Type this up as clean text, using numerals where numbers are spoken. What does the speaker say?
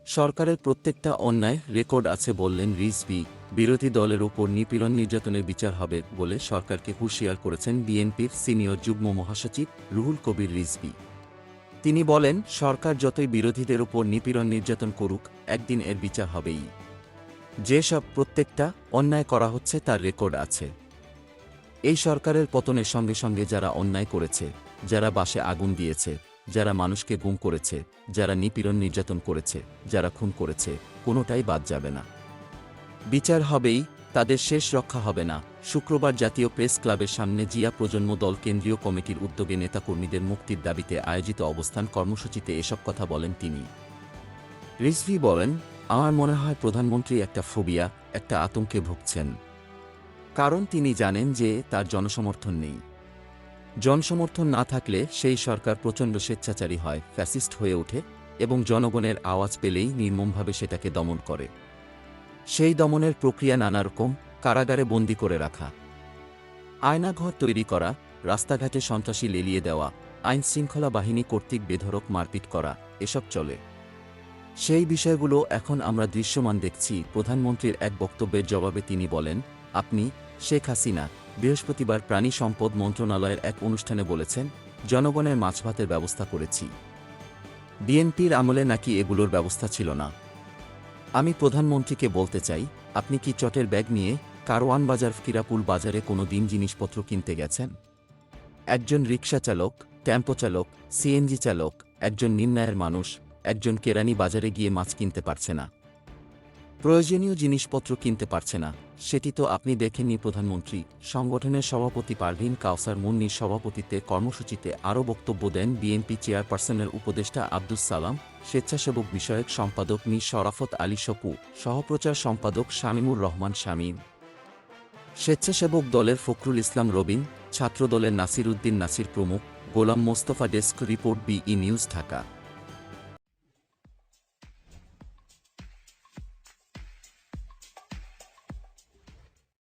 সরকারের প্রত্যেকটা অন্যায় রেকর্ড আছে বললেন রিজভী। বিরোধী দলের ওপর নিপীড়ন নির্যাতনের বিচার হবে বলে সরকারকে হুঁশিয়ার করেছেন বিএনপির সিনিয়র যুগ্ম মহাসচিব রুহুল কবির রিজভী। তিনি বলেন, সরকার যতই বিরোধীদের ওপর নিপীড়ন নির্যাতন করুক, একদিন এর বিচার হবেই। যেসব প্রত্যেকটা অন্যায় করা হচ্ছে তার রেকর্ড আছে। এই সরকারের পতনের সঙ্গে সঙ্গে যারা অন্যায় করেছে, যারা বাসে আগুন দিয়েছে, যারা মানুষকে গুম করেছে, যারা নিপীড়ন নির্যাতন করেছে, যারা খুন করেছে, কোনোটাই বাদ যাবে না। বিচার হবেই, তাদের শেষ রক্ষা হবে না। শুক্রবার জাতীয় প্রেস ক্লাবের সামনে জিয়া প্রজন্ম দল কেন্দ্রীয় কমিটির উদ্যোগে নেতাকর্মীদের মুক্তির দাবিতে আয়োজিত অবস্থান কর্মসূচিতে এসব কথা বলেন তিনি। রিজভী বলেন, আমার মনে হয় প্রধানমন্ত্রী একটা ফোবিয়া, একটা আতঙ্কে ভুগছেন। কারণ তিনি জানেন যে তার জনসমর্থন নেই। জনসমর্থন না থাকলে সেই সরকার প্রচণ্ড স্বেচ্ছাচারী হয়, ফ্যাসিস্ট হয়ে ওঠে এবং জনগণের আওয়াজ পেলেই নির্মমভাবে সেটাকে দমন করে। সেই দমনের প্রক্রিয়া নানারকম: কারাগারে বন্দী করে রাখা, আয়নাঘর তৈরি করা, রাস্তাঘাটে সন্ত্রাসী লেলিয়ে দেওয়া, আইনশৃঙ্খলা বাহিনী কর্তৃক বেধড়ক মারপিট করা, এসব চলে। সেই বিষয়গুলো এখন আমরা দৃশ্যমান দেখছি। প্রধানমন্ত্রীর এক বক্তব্যের জবাবে তিনি বলেন, আপনি, শেখ হাসিনা বৃহস্পতিবার প্রাণী সম্পদ মন্ত্রণালয়ের এক অনুষ্ঠানে বলেছেন, জনগণের মাছভাতের ব্যবস্থা করেছি। বিএনপির আমলে নাকি এগুলোর ব্যবস্থা ছিল না। আমি প্রধানমন্ত্রীকে বলতে চাই, আপনি কি চটের ব্যাগ নিয়ে কারওয়ান বাজার কিরাপুল বাজারে কোনো দিন জিনিসপত্র কিনতে গেছেন? একজন রিকশা চালক, টেম্পো চালক, সিএনজি চালক, একজন নিম্নায়ের মানুষ, একজন কেরানি বাজারে গিয়ে মাছ কিনতে পারছে না, প্রয়োজনীয় জিনিসপত্র কিনতে পারছে না। সেটি তো আপনি দেখেননি। প্রধানমন্ত্রী সংগঠনের সভাপতি পারভীন কাউসার মুন্নির সভাপতিত্বে কর্মসূচিতে আরও বক্তব্য দেন বিএনপি চেয়ারপারসনের উপদেষ্টা আব্দুস সালাম, স্বেচ্ছাসেবক বিষয়ক সম্পাদক মি শরাফত আলী সপু, সহপ্রচার সম্পাদক শামীমুর রহমান শামীম, স্বেচ্ছাসেবক দলের ফখরুল ইসলাম রবিন, ছাত্রদলের নাসির উদ্দিন নাসির প্রমুখ। Golam Mostafa, desk report, B E news, Dhaka.